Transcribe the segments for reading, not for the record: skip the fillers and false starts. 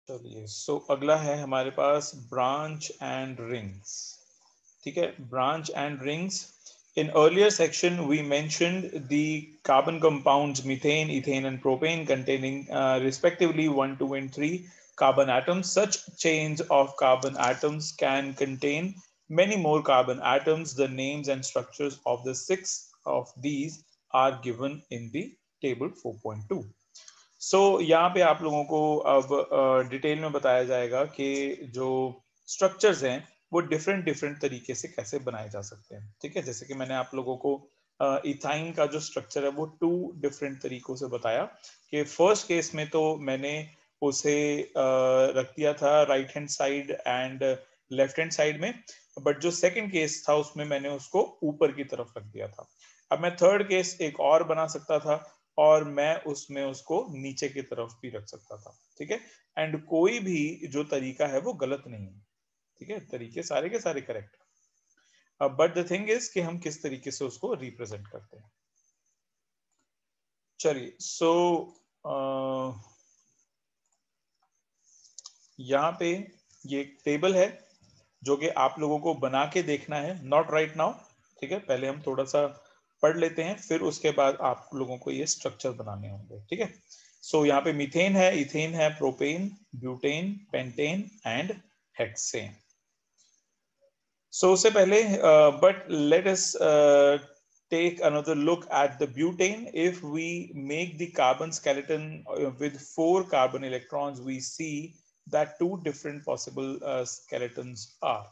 चलिए, सो अगला है हमारे पास ब्रांच एंड रिंग्स। ठीक है, branch and rings. In earlier section, we mentioned the carbon compounds methane, ethane, and propane containing respectively 1, 2, and 3 carbon atoms. Such chains of carbon atoms can contain many more carbon atoms. The names and structures of the 6 of these are given in the table 4.2. सो यहाँ पे आप लोगों को अब detail में बताया जाएगा कि जो स्ट्रक्चर्स हैं वो डिफरेंट डिफरेंट तरीके से कैसे बनाए जा सकते हैं। ठीक है, जैसे कि मैंने आप लोगों को इथाइन का जो स्ट्रक्चर है वो 2 डिफरेंट तरीकों से बताया कि फर्स्ट केस में तो मैंने उसे रख दिया था right hand side and left hand side में, बट जो सेकंड केस था उसमें मैंने उसको ऊपर की तरफ रख दिया था। अब मैं थर्ड केस एक और बना सकता था और मैं उसमें उसको नीचे की तरफ भी रख सकता था। ठीक है, एंड कोई भी जो तरीका है वो गलत नहीं है। ठीक है, तरीके सारे के सारे करेक्ट है, बट द थिंग इज कि हम किस तरीके से उसको रिप्रेजेंट करते हैं। चलिए, सो यहाँ पे ये एक टेबल है जो कि आप लोगों को बना के देखना है, नॉट राइट नाउ। ठीक है, पहले हम थोड़ा सा पढ़ लेते हैं, फिर उसके बाद आप लोगों को ये स्ट्रक्चर बनाने होंगे। ठीक है, सो यहाँ पे मीथेन है, इथेन है, propane, butane, pentane and hexane. So उससे पहले but let us take another look at the butane. If we make the carbon skeleton with 4 carbon electrons, we see that 2 different possible skeletons are.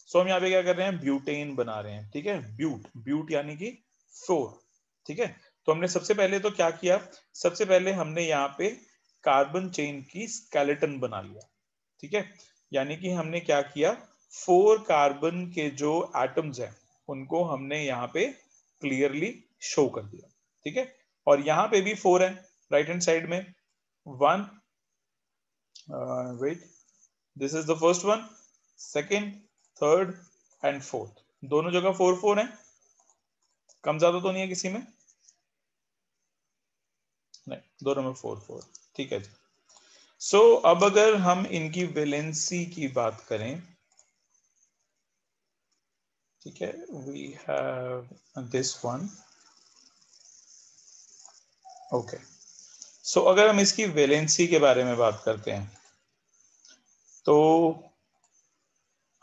So हम यहाँ पे क्या कर रहे हैं, butane बना रहे हैं। ठीक है, ब्यूट यानी कि 4। ठीक है, तो हमने सबसे पहले तो क्या किया, सबसे पहले हमने यहाँ पे कार्बन चेन की स्केलेटन बना लिया। ठीक है, यानी कि हमने क्या किया, 4 कार्बन के जो एटम्स हैं उनको हमने यहाँ पे क्लियरली शो कर दिया। ठीक है, और यहाँ पे भी 4 है राइट हैंड साइड में। 1 wait, this is the first one, second, third and fourth, दोनों जगह 4 4 है, कम ज्यादा तो नहीं है किसी में, नहीं, दोनों में 4 4। ठीक है जी। सो अब अगर हम इनकी वैलेंसी की बात करें, ठीक है, we have this one. Okay, so अगर हम इसकी वैलेंसी के बारे में बात करते हैं तो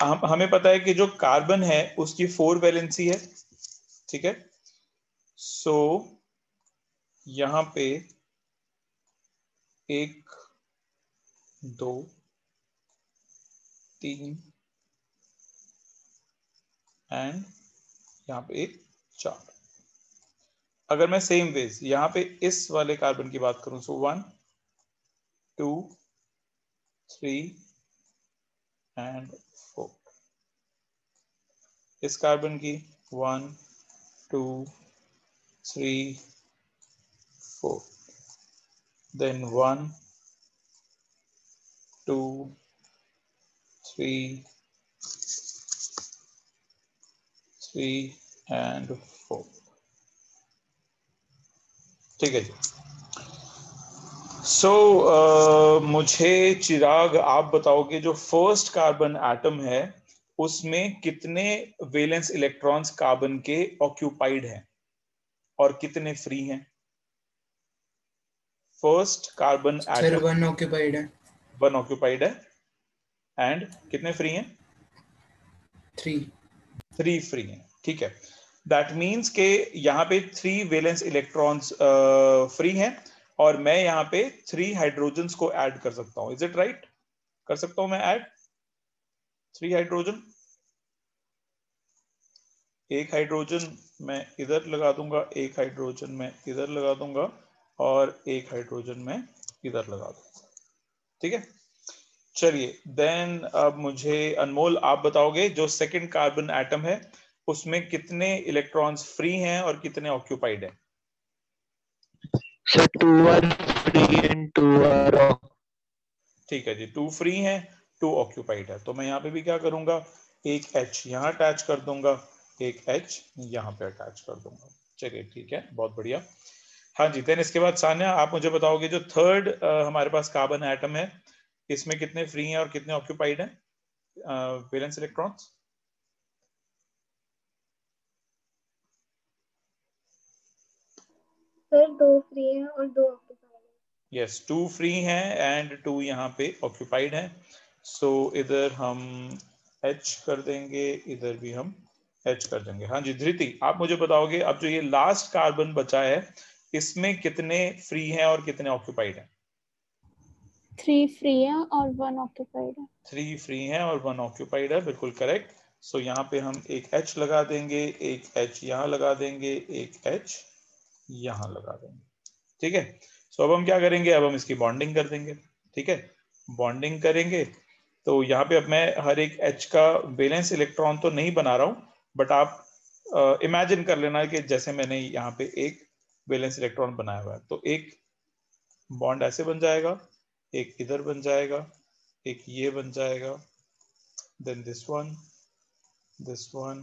हमें पता है कि जो कार्बन है उसकी 4 वैलेंसी है। ठीक है, सो यहां पे 1 2 3 एंड यहाँ पे 4। अगर मैं सेम वेज यहाँ पे इस वाले कार्बन की बात करूं, सो 1 2 3 एंड 4। इस कार्बन की 1 2 3 4, देन 1 2 3 एंड 4। ठीक है जी। सो मुझे चिराग आप बताओगे जो फर्स्ट कार्बन एटम है उसमें कितने वैलेंस इलेक्ट्रॉन्स कार्बन के ऑक्यूपाइड हैं और कितने फ्री हैं। First carbon sir atom 1 occupied है। 1 ऑक्यूपाइड है एंड कितने फ्री हैं, 3। 3 फ्री हैं। ठीक है, दैट मीन्स के यहाँ पे 3 वैलेंस इलेक्ट्रॉन्स फ्री हैं और मैं यहाँ पे 3 हाइड्रोजन्स को ऐड कर सकता हूँ। इज इट राइट, कर सकता हूँ मैं ऐड 3 हाइड्रोजन। एक हाइड्रोजन मैं इधर लगा दूंगा, एक हाइड्रोजन मैं इधर लगा दूंगा और एक हाइड्रोजन मैं इधर लगा दूंगा। ठीक है, चलिए देन अब मुझे अनमोल आप बताओगे जो सेकंड कार्बन एटम है उसमें कितने इलेक्ट्रॉन्स फ्री हैं और कितने ऑक्यूपाइड हैं। So 2 are free and 2 are ठीक है जी, 2 फ्री हैं 2 ऑक्यूपाइड है, तो मैं यहाँ पे भी क्या करूंगा, एक H यहाँ अटैच कर दूंगा, एक H यहाँ पे अटैच कर दूंगा। चलिए ठीक है, बहुत बढ़िया। हाँ जी, देन इसके बाद सान्या आप मुझे बताओगे जो थर्ड हमारे पास कार्बन एटम है इसमें कितने फ्री हैं और कितने ऑक्यूपाइड हैं वैलेंस इलेक्ट्रॉन्स? सर 2 फ्री हैं और 2 ऑक्यूपाइड हैं। यस, 2 फ्री हैं एंड 2 यहाँ पे ऑक्यूपाइड हैं। सो इधर हम H कर देंगे, इधर भी हम H कर देंगे। हाँ जी धृति, आप मुझे बताओगे अब जो ये लास्ट कार्बन बचा है इसमें कितने फ्री हैं और कितने ऑक्यूपाइड हैं? 3 फ्री है और 1 ऑक्यूपाइड है। 3 फ्री हैं और 1 ऑक्यूपाइड है, बिल्कुल करेक्ट। सो यहाँ पे हम एक H लगा देंगे, एक H यहाँ लगा देंगे, एक H यहाँ लगा देंगे, ठीक है। सो अब हम क्या करेंगे, अब हम इसकी बॉन्डिंग कर देंगे, ठीक है। बॉन्डिंग करेंगे तो यहाँ पे अब मैं हर एक H का वैलेंस इलेक्ट्रॉन तो नहीं बना रहा हूँ, बट आप इमेजिन कर लेना कि जैसे मैंने यहाँ पे एक वैलेंस इलेक्ट्रॉन बनाया हुआ है, तो एक बॉन्ड ऐसे बन जाएगा, एक इधर बन जाएगा, एक ये बन जाएगा, then this one, this one,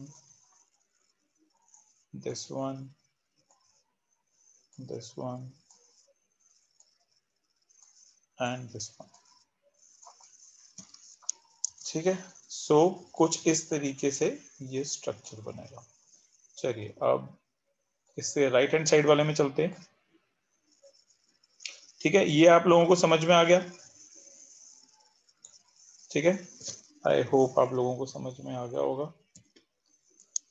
this one, this one, and this one, ठीक है। सो कुछ इस तरीके से ये स्ट्रक्चर बनेगा। चलिए अब इससे राइट हैंड साइड वाले में चलते हैं, ठीक है। ये आप लोगों को समझ में आ गया, ठीक है। आई होप आप लोगों को समझ में आ गया होगा।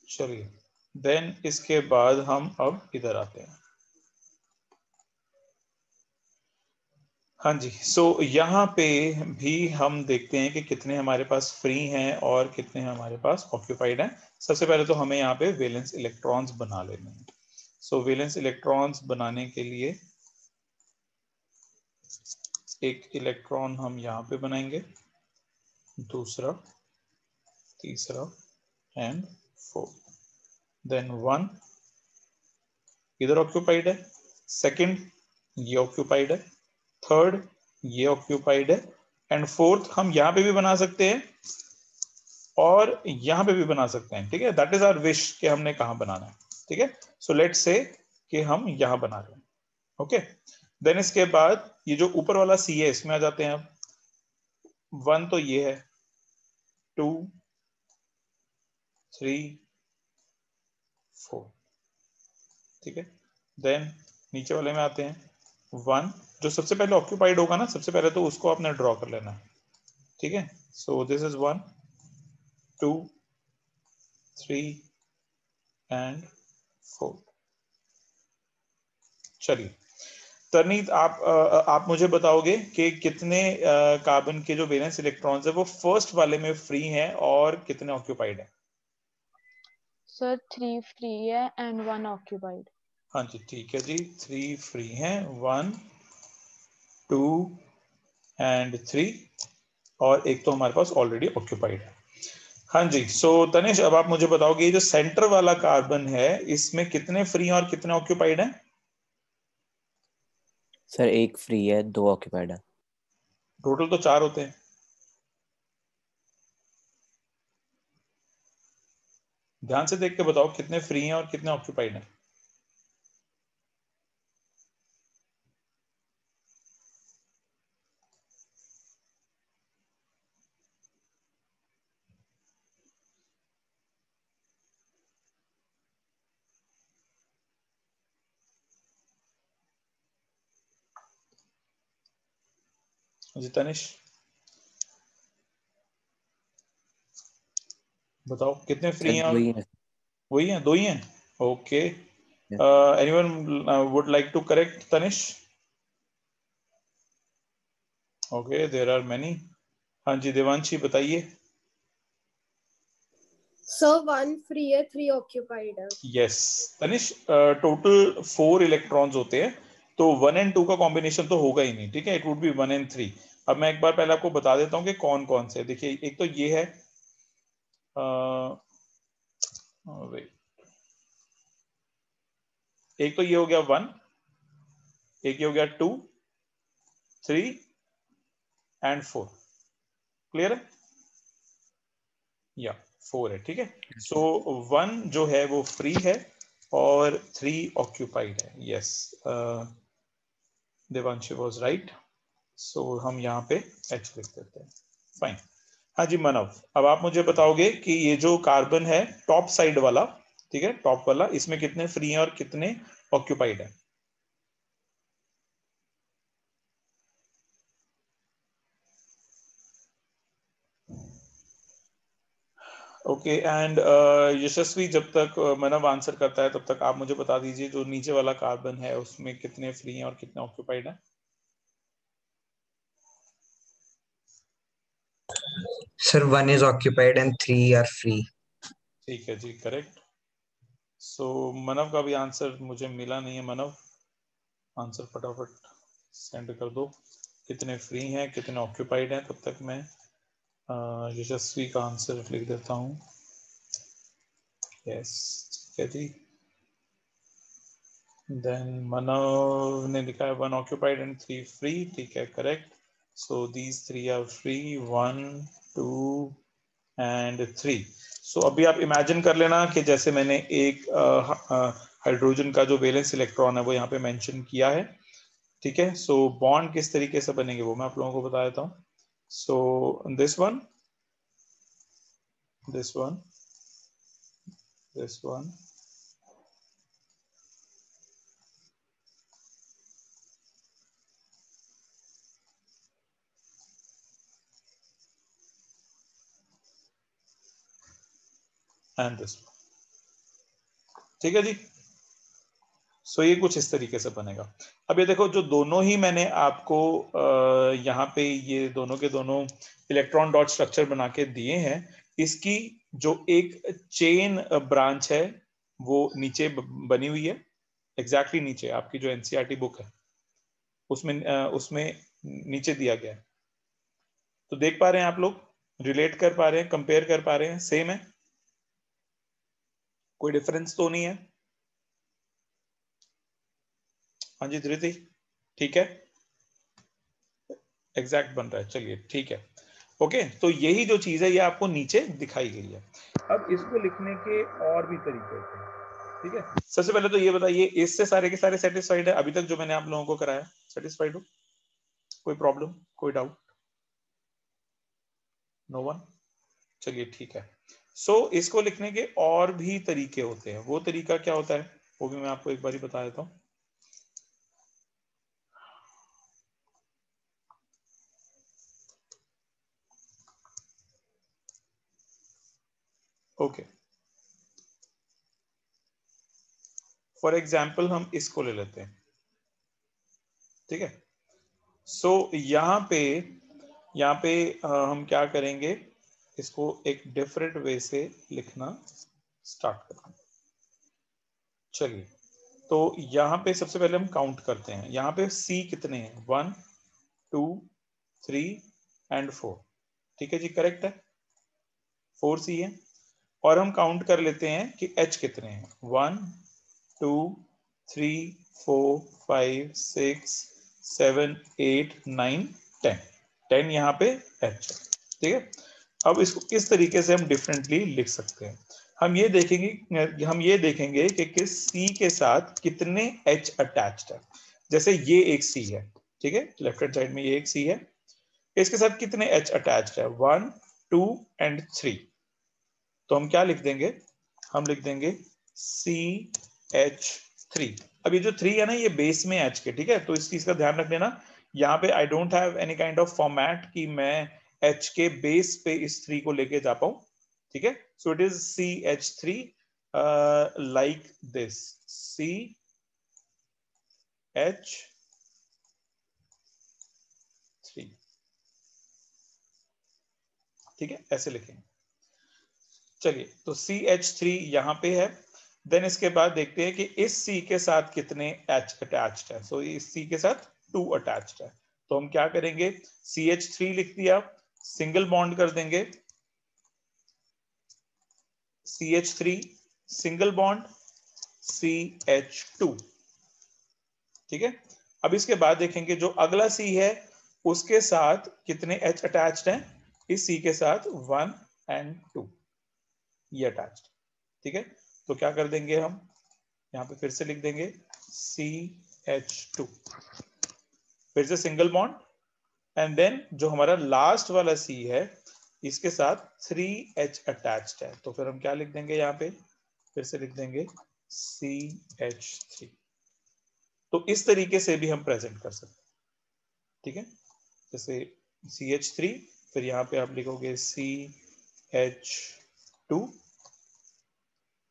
चलिए देन इसके बाद हम अब इधर आते हैं। हाँ जी, सो यहाँ पे भी हम देखते हैं कि कितने हमारे पास फ्री हैं और कितने हमारे पास ऑक्यूपाइड हैं। सबसे पहले तो हमें यहाँ पे वैलेंस इलेक्ट्रॉन्स बना लेने हैं। सो वैलेंस इलेक्ट्रॉन्स बनाने के लिए एक इलेक्ट्रॉन हम यहाँ पे बनाएंगे, दूसरा, तीसरा एंड 4, देन 1 इधर ऑक्यूपाइड है, सेकंड ये ऑक्यूपाइड है, थर्ड ये ऑक्यूपाइड है एंड फोर्थ हम यहाँ पे भी बना सकते हैं और यहाँ पे भी बना सकते हैं, ठीक है। दैट इज आवर विश कि हमने कहाँ बनाना है, ठीक है। सो लेट्स से कि हम यहाँ बना रहे हैं, ओके। देन इसके बाद ये जो ऊपर वाला C है इसमें आ जाते हैं। अब 1 तो ये है, 2 3 4, ठीक है। देन नीचे वाले में आते हैं 1, जो सबसे पहले ऑक्यूपाइड होगा ना, सबसे पहले तो उसको आपने ड्रॉ कर लेना है, ठीक है। So this is 1 2 3 and 4। चलिए तरनीत, आप मुझे बताओगे कि कितने कार्बन के जो वैलेंस इलेक्ट्रॉन्स है वो फर्स्ट वाले में फ्री हैं और कितने ऑक्यूपाइड हैं? सर 3 फ्री है एंड 1 ऑक्यूपाइड। हाँ जी ठीक है जी, 3 फ्री हैं, 1 2 एंड 3 और एक तो हमारे पास ऑलरेडी ऑक्यूपाइड है। हाँ जी, सो तनिष अब आप मुझे बताओगे ये जो सेंटर वाला कार्बन है इसमें कितने फ्री हैं और कितने ऑक्यूपाइड हैं? सर 1 फ्री है, 2 ऑक्यूपाइड है। टोटल तो 4 होते हैं। ध्यान से देख के बताओ कितने फ्री हैं और कितने ऑक्यूपाइड हैं। जी तनिष बताओ कितने फ्री हैं? वही है। वही हैं, 2 ही हैं, okay. Anyone would like to correct Tanish? Okay, there are many. हाँ जी देवांशी बताइए। सर 1 फ्री है, 3 ऑक्यूपाइड है। यस तनिष, टोटल 4 इलेक्ट्रॉन्स होते हैं तो 1 एंड 2 का कॉम्बिनेशन तो होगा ही नहीं, ठीक है। It would be 1 and 3। अब मैं एक बार पहले आपको बता देता हूँ कि कौन कौन से। देखिए एक तो ये है, एक तो ये हो गया 1, एक ये हो गया 2 3 एंड 4। क्लियर है? या 4 है, ठीक है। सो 1 जो है वो फ्री है और 3 ऑक्यूपाइड है। Yes, Devanshi was right. So हम यहाँ पे H लिख देते हैं। फाइन। हाँ जी मनव, अब आप मुझे बताओगे कि ये जो कार्बन है टॉप साइड वाला, ठीक है, टॉप वाला, इसमें कितने फ्री हैं और कितने ऑक्यूपाइड हैं? ओके एंड यशस्वी, जब तक मनव आंसर करता है तब तक आप मुझे बता दीजिए जो नीचे वाला कार्बन है उसमें कितने फ्री हैं और कितने ऑक्यूपाइड हैं? Sir, 1 is occupied and 3 are free. ठीक है जी, करेक्ट। सो मनव का भी आंसर मुझे मिला नहीं है। मनव, आंसर फटाफट सेंड कर दो, कितने फ्री हैं कितने ऑक्यूपाइड हैं, तब तक मैं यशस्वी का आंसर लिख देता हूँ। यस, ठीक है जी। देन मनव ने लिखा है 1 occupied and 3 free, ठीक है, correct. So these 3 are free, 1 2 and 3। सो अभी आप इमेजिन कर लेना कि जैसे मैंने एक हाइड्रोजन का जो वैलेंस इलेक्ट्रॉन है वो यहाँ पे मेंशन किया है, ठीक है। सो बॉन्ड किस तरीके से बनेंगे वो मैं आप लोगों को बता देता हूँ। So this one, this one, this one, and this one, ठीक है जी। सो ये कुछ इस तरीके से बनेगा। अब ये देखो, जो दोनों ही मैंने आपको यहाँ पे ये दोनों के दोनों इलेक्ट्रॉन डॉट स्ट्रक्चर बना के दिए हैं, इसकी जो एक चेन ब्रांच है वो नीचे बनी हुई है, एग्जैक्टली नीचे आपकी जो एनसीईआरटी बुक है उसमें नीचे दिया गया है। तो देख पा रहे हैं आप लोग, रिलेट कर पा रहे हैं, कंपेयर कर पा रहे हैं, सेम है, कोई डिफरेंस तो नहीं है? हाँ जी धृति, ठीक है, एग्जैक्ट बन रहा है, चलिए ठीक है। ओके, तो यही जो चीज है ये आपको नीचे दिखाई गई है। अब इसको लिखने के और भी तरीके होते हैं, ठीक है। सबसे पहले तो ये बताइए, इससे सारे के सारे सेटिस्फाइड है अभी तक जो मैंने आप लोगों को कराया? सेटिस्फाइड हो? कोई प्रॉब्लम, कोई डाउट? नो वन, चलिए ठीक है। सो इसको लिखने के और भी तरीके होते हैं। वो तरीका क्या होता है वो भी मैं आपको एक बार ही बता देता हूँ। ओके, फॉर एग्जाम्पल हम इसको ले लेते हैं, ठीक है। सो यहाँ पे हम क्या करेंगे, इसको एक डिफरेंट वे से लिखना स्टार्ट करेंगे। चलिए, तो यहाँ पे सबसे पहले हम काउंट करते हैं। यहाँ पे C कितने हैं? 1 2 3 एंड 4, ठीक है जी, करेक्ट है, 4C है। और हम काउंट कर लेते हैं कि H कितने हैं। 1 2 3 4 5 6 7 8 9 10, 10 यहाँ पे H, ठीक है। अब इसको किस तरीके से हम डिफरेंटली लिख सकते हैं? हम ये देखेंगे कि किस C के साथ कितने H अटैच्ड है। जैसे ये एक C है, ठीक है, लेफ्ट हैंड साइड में ये एक C है, इसके साथ कितने H अटैच्ड है? 1 2 एंड 3। तो हम क्या लिख देंगे? हम लिख देंगे CH3। अब ये जो 3 है ना, ये बेस में H के, ठीक है, तो इस चीज का ध्यान रख लेना। यहाँ पे I don't have any kind of format कि मैं H के बेस पे इस 3 को लेके जा पाऊं, ठीक है। So it is CH3 like this, CH3, ठीक है, ऐसे लिखेंगे। चलिए, तो CH3 यहाँ पे है। देन इसके बाद देखते हैं कि इस C के साथ कितने H अटैच्ड है। सो इस C के साथ 2 अटैच्ड है। तो हम क्या करेंगे, CH3 लिख दिया, सिंगल बॉन्ड कर देंगे, CH3 सिंगल बॉन्ड CH2, ठीक है। अब इसके बाद देखेंगे जो अगला C है उसके साथ कितने H अटैच्ड हैं। इस C के साथ 1 एंड 2 ये अटैच्ड, ठीक है। तो क्या कर देंगे, हम यहाँ पे फिर से लिख देंगे CH2, फिर से सिंगल बॉन्ड एंड देन जो हमारा लास्ट वाला सी है इसके साथ 3H अटैच्ड है, तो फिर हम क्या लिख देंगे यहाँ पे, फिर से लिख देंगे CH3। तो इस तरीके से भी हम प्रेजेंट कर सकते हैं, ठीक है, जैसे CH3, फिर यहाँ पे आप लिखोगे CH2,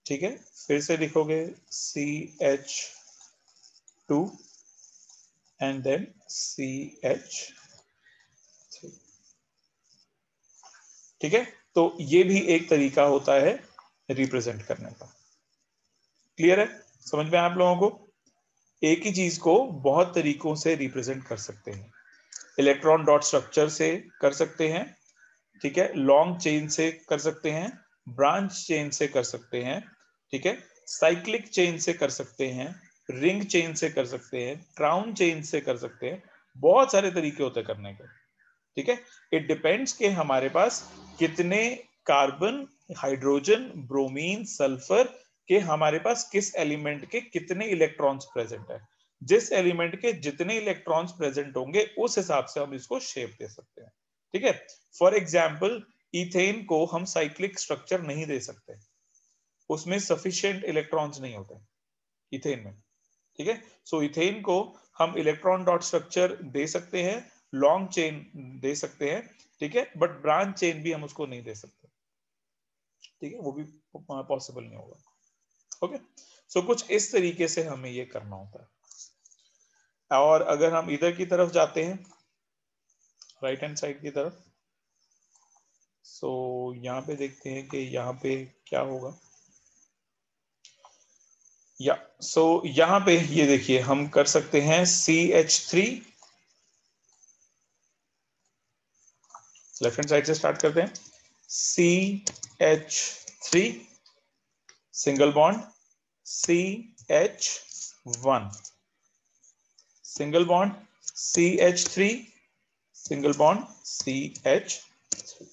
ठीक है, फिर से लिखोगे CH2 एंड देन CH3, ठीक है। तो ये भी एक तरीका होता है रिप्रेजेंट करने का। क्लियर है, समझ में आप लोगों को? एक ही चीज को बहुत तरीकों से रिप्रेजेंट कर सकते हैं। इलेक्ट्रॉन डॉट स्ट्रक्चर से कर सकते हैं, ठीक है, लॉन्ग चेन से कर सकते हैं, ब्रांच चेन से कर सकते हैं, ठीक है, साइक्लिक चेन से कर सकते हैं, रिंग चेन से कर सकते हैं, क्राउन चेन से कर सकते हैं, बहुत सारे तरीके होते हैं करने के, ठीक है। इट डिपेंड्स कि हमारे पास कितने कार्बन, हाइड्रोजन, ब्रोमीन, सल्फर के हमारे पास किस एलिमेंट के कितने इलेक्ट्रॉन्स प्रेजेंट है। जिस एलिमेंट के जितने इलेक्ट्रॉन्स प्रेजेंट होंगे उस हिसाब से हम इसको शेप दे सकते हैं, ठीक है। फॉर एग्जाम्पल इथेन को हम साइक्लिक स्ट्रक्चर नहीं दे सकते, उसमें सफिशिएंट इलेक्ट्रॉन्स नहीं होते इथेन में, ठीक है। सो इथेन को हम इलेक्ट्रॉन डॉट स्ट्रक्चर दे सकते हैं, लॉन्ग चेन दे सकते हैं, ठीक है, बट ब्रांच चेन भी हम उसको नहीं दे सकते, ठीक है, वो भी पॉसिबल नहीं होगा। ओके, सो कुछ इस तरीके से हमें ये करना होता है। और अगर हम इधर की तरफ जाते हैं, राइट हैंड साइड की तरफ, सो यहाँ पे देखते हैं कि यहाँ पे क्या होगा। या सो यहाँ पे ये देखिए हम कर सकते हैं CH3, लेफ्ट हैंड साइड से स्टार्ट करते हैं, CH3 single bond, CH1 single bond, CH3 single bond, CH3,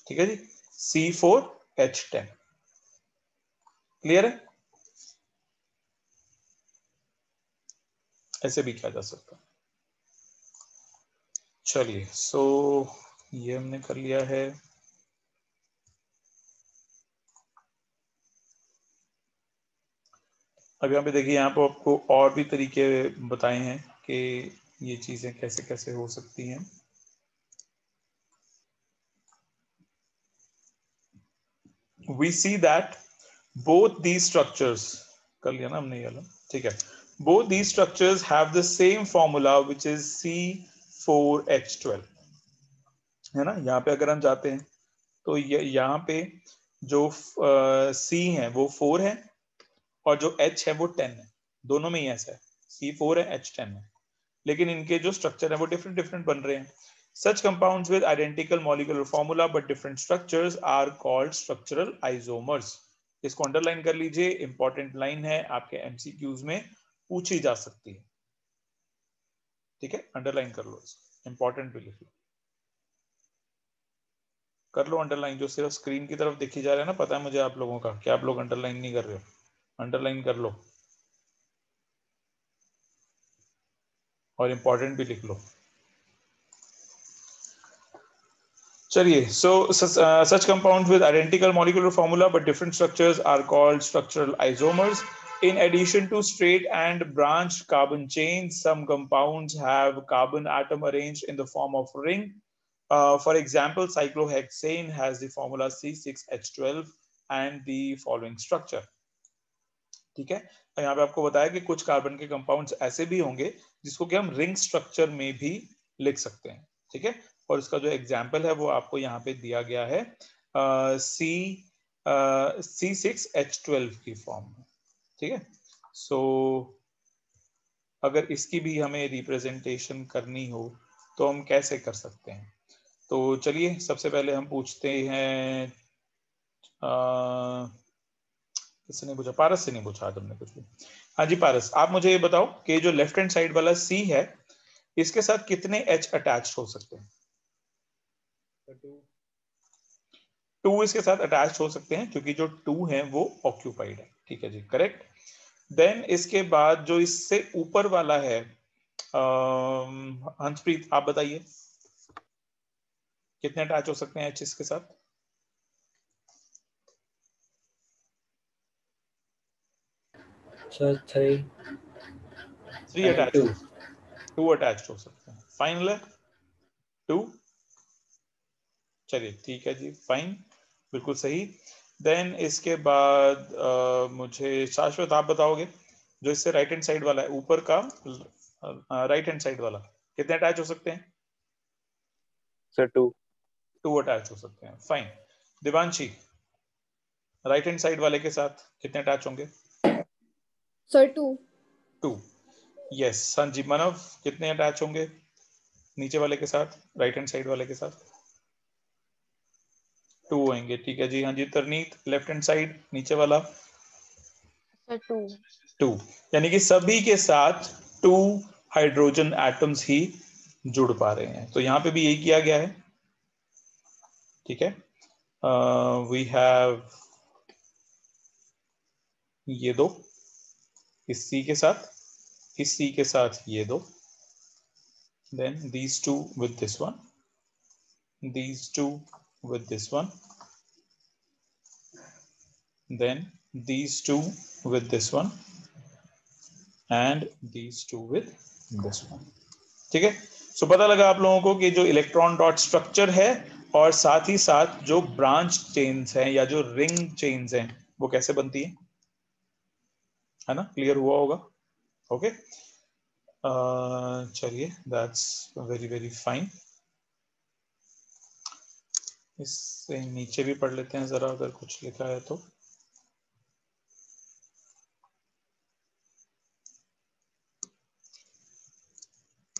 ठीक है जी, C4H10। क्लियर है? ऐसे भी किया जा सकता है। चलिए, सो ये हमने कर लिया है। अब यहाँ पे देखिए, यहाँ पे आपको और भी तरीके बताए हैं कि ये चीजें कैसे कैसे हो सकती हैं। We see that both these structures, कर लिया ना हमने ये वाला, ठीक है, both these structures have the same formula which is C4H12, है ना। यहाँ पे अगर हम जाते हैं तो यहाँ पे जो C है वो 4 है और जो H है वो 10 है, दोनों में ही ऐसा है, C4 है H10 है, लेकिन इनके जो स्ट्रक्चर है वो डिफरेंट डिफरेंट बन रहे हैं। Such compounds with identical molecular formula but different structures are called structural isomers. इसको अंडरलाइन कर लीजिए, इंपॉर्टेंट लाइन है, आपके एमसीक्यूज में पूछी जा सकती है, ठीक है, अंडरलाइन कर लो, इंपॉर्टेंट भी लिख लो, कर लो अंडरलाइन। जो सिर्फ स्क्रीन की तरफ देखी जा रहा है ना, पता है मुझे आप लोगों का, क्या आप लोग अंडरलाइन नहीं कर रहे हो, अंडरलाइन कर लो और इंपॉर्टेंट भी लिख लो। चलिए, so such compounds with identical molecular formula but different structures are called structural isomers. In addition to straight and branched carbon chains, some compounds have carbon atom arranged in the form of ring. For example, cyclohexane has the formula C6H12 and the following structure. ठीक है, तो यहाँ पे आपको बताया कि कुछ carbon के कंपाउंड्स ऐसे भी होंगे जिसको कि हम रिंग स्ट्रक्चर में भी लिख सकते हैं, ठीक है, और इसका जो एग्जाम्पल है वो आपको यहाँ पे दिया गया है C6H12 की फॉर्म में, ठीक है। सो अगर इसकी भी हमें रिप्रेजेंटेशन करनी हो तो हम कैसे कर सकते हैं? तो चलिए, सबसे पहले हम पूछते हैं, किससे नहीं पूछा, पारस से नहीं पूछा आज हमने कुछ भी। हाँ जी पारस, आप मुझे ये बताओ कि जो लेफ्ट हैंड साइड वाला C है इसके साथ कितने H अटैच हो सकते हैं? 2 इसके साथ अटैच हो सकते हैं क्योंकि जो 2 है वो ऑक्यूपाइड है, ठीक है जी, करेक्ट। देन इसके बाद जो इससे ऊपर वाला है हंसप्रीत आप बताइए कितने अटैच हो सकते हैं H के साथ? Sir 3 3 and attach 2. 2 अटैच हो सकते हैं। फाइनल है 2। चलिए ठीक है जी, फाइन, बिल्कुल सही। देन इसके बाद मुझे शाश्वत आप बताओगे जो इससे राइट हैंड साइड वाला है, ऊपर का राइट हैंड साइड वाला, कितने अटैच हो सकते हैं? सर 2 2 अटैच हो सकते हैं। Fine. Divanshi right hand side वाले के साथ कितने अटैच होंगे? सर 2। 2। यस। संजीव मानव कितने अटैच होंगे नीचे वाले के साथ, राइट हैंड साइड वाले के साथ? 2 होंगे, ठीक है जी। हाँ जी तरनीत लेफ्ट हैंड साइड नीचे वाला? सर 2। 2, यानी कि सभी के साथ 2 हाइड्रोजन एटम्स ही जुड़ पा रहे हैं। तो यहां पे भी यही किया गया है, ठीक है। वी हैव ये 2 इस C के साथ, इस C के साथ ये 2, then these 2 with this one, these 2 with this one, then these 2 with this one and these 2 with this one, ठीक है। सो पता लगा आप लोगों को कि जो इलेक्ट्रॉन डॉट स्ट्रक्चर है और साथ ही साथ जो ब्रांच चेन्स हैं या जो रिंग चेन्स हैं वो कैसे बनती है ना? क्लियर हुआ होगा? ओके चलिए, दैट्स वेरी वेरी फाइन। इससे नीचे भी पढ़ लेते हैं जरा, अगर कुछ लिखा है तो।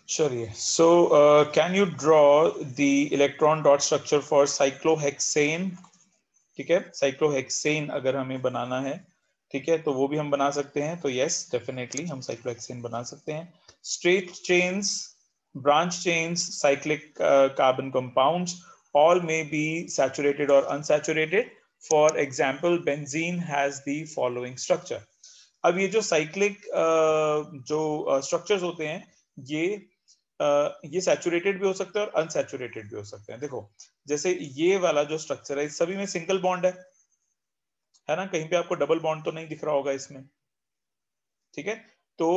चलिए, so can you draw the electron dot structure for cyclohexane? ठीक है, साइक्लोहेक्सेन अगर हमें बनाना है, ठीक है, तो वो भी हम बना सकते हैं। तो यस डेफिनेटली हम साइक्लोहेक्सेन बना सकते हैं। Straight chains, branch chains, cyclic carbon compounds all may be saturated or unsaturated. For example, benzene has the following structure. अब ये जो साइक्लिक जो स्ट्रक्चर्स होते हैं ये सैचुरेटेड भी हो सकते हैं और अनसैचुरेटेड भी हो सकते हैं। देखो जैसे ये वाला जो स्ट्रक्चर है, सभी में सिंगल बॉन्ड है ना? कहीं पे आपको डबल बॉन्ड तो नहीं दिख रहा होगा इसमें, ठीक है। तो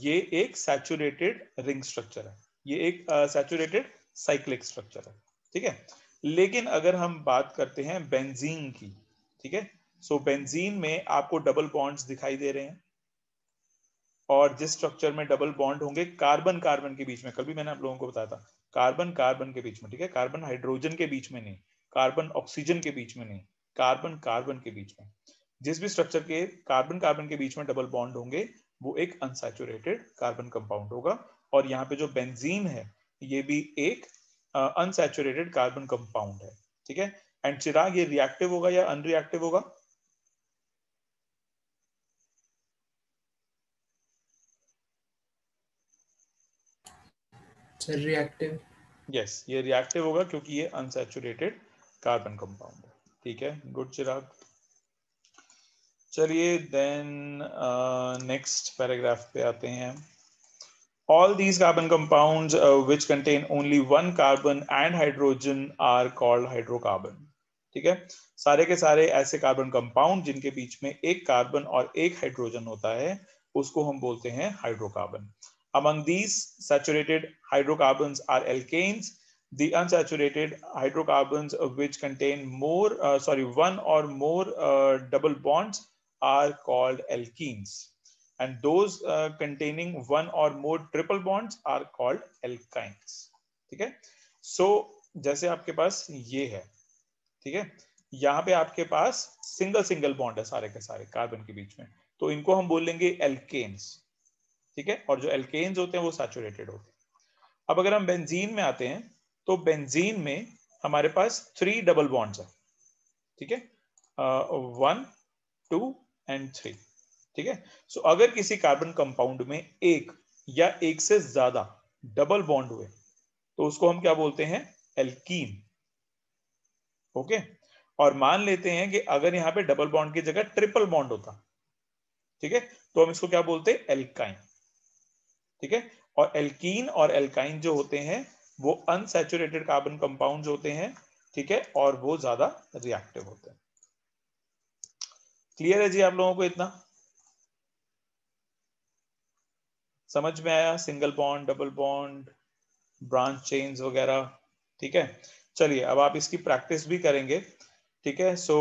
ये एक सैचुरेटेड रिंग स्ट्रक्चर है, ये एक सैचुरेटेड साइक्लिक स्ट्रक्चर है, ठीक है। लेकिन अगर हम बात करते हैं बेंजीन की, ठीक है, सो बेंजीन में आपको डबल बॉन्ड्स दिखाई दे रहे हैं, और जिस स्ट्रक्चर में डबल बॉन्ड होंगे कार्बन कार्बन के बीच में, कल भी मैंने आप लोगों को बताया था, कार्बन कार्बन के बीच में, ठीक है, कार्बन हाइड्रोजन के बीच में नहीं, कार्बन ऑक्सीजन के बीच में नहीं, कार्बन कार्बन के बीच में। जिस भी स्ट्रक्चर के कार्बन कार्बन के बीच में डबल बॉन्ड होंगे वो एक अनसैचुरेटेड कार्बन कंपाउंड होगा। और यहाँ पे जो बेंजीन है ये भी एक अनसैचुरेटेड कार्बन कंपाउंड है, ठीक है। एंड चिराग, ये रिएक्टिव होगा या अनरिएक्टिव होगा? Sir reactive. यस, ये रिएक्टिव होगा क्योंकि ये अनसैचुरेटेड कार्बन कंपाउंड है, ठीक है। गुड चिराग। चलिए देन नेक्स्ट पैराग्राफ पे आते हैं। All these carbon compounds which contain only one carbon and hydrogen are called hydrocarbon, ठीक है। सारे के सारे ऐसे कार्बन कंपाउंड जिनके बीच में एक कार्बन और एक हाइड्रोजन होता है उसको हम बोलते हैं hydrocarbon. Among these saturated hydrocarbons are alkanes. The unsaturated hydrocarbons which contain one or more double bonds are called alkenes. And those containing one or more triple bonds are called alkynes, ठीक है। सो जैसे आपके पास ये है, ठीक है, यहाँ पे आपके पास सिंगल सिंगल बॉन्ड है सारे के सारे कार्बन के बीच में, तो इनको हम बोल लेंगे एल्केन्स, ठीक है। और जो एल्केन्स होते हैं वो सैचुरेटेड होते हैं। अब अगर हम बेंजीन में आते हैं तो बेंजीन में हमारे पास 3 डबल बॉन्ड्स है, ठीक है, 1 2 and 3, ठीक है। सो अगर किसी कार्बन कंपाउंड में एक या एक से ज्यादा डबल बॉन्ड हुए तो उसको हम क्या बोलते हैं? Alkene, okay. और मान लेते हैं कि अगर यहां पे डबल बॉन्ड की जगह ट्रिपल बॉन्ड होता, ठीक है, तो हम इसको क्या बोलते हैं? एल्काइन, ठीक है। और एल्कीन और एल्काइन जो होते हैं वो अनसैचुरेटेड कार्बन कंपाउंड्स होते हैं, ठीक है, और वो ज्यादा रिएक्टिव होते हैं। क्लियर है जी आप लोगों को? इतना समझ में आया? Single bond, double bond, branch chains वगैरह, ठीक है। चलिए अब आप इसकी प्रैक्टिस भी करेंगे, ठीक है। सो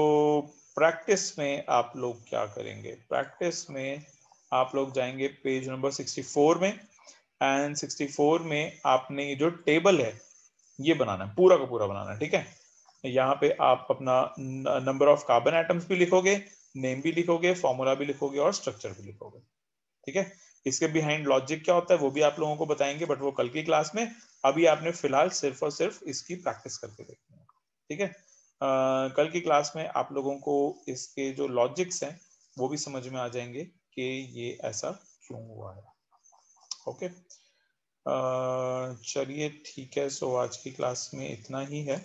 प्रैक्टिस में आप लोग क्या करेंगे? प्रैक्टिस में आप लोग जाएंगे पेज नंबर 64 में, एंड 64 में आपने ये जो टेबल है ये बनाना है, पूरा का पूरा बनाना है, ठीक है। यहाँ पे आप अपना नंबर ऑफ कार्बन एटम्स भी लिखोगे, नेम भी लिखोगे, फॉर्मूला भी लिखोगे और स्ट्रक्चर भी लिखोगे, ठीक है। इसके बिहाइंड लॉजिक क्या होता है वो भी आप लोगों को बताएंगे, बट वो कल की क्लास में। अभी आपने फिलहाल सिर्फ और सिर्फ इसकी प्रैक्टिस करके देखनी है, ठीक है। कल की क्लास में आप लोगों को इसके जो लॉजिक्स हैं वो भी समझ में आ जाएंगे कि ये ऐसा क्यों हुआ है। ओके, चलिए ठीक है। सो आज की क्लास में इतना ही है।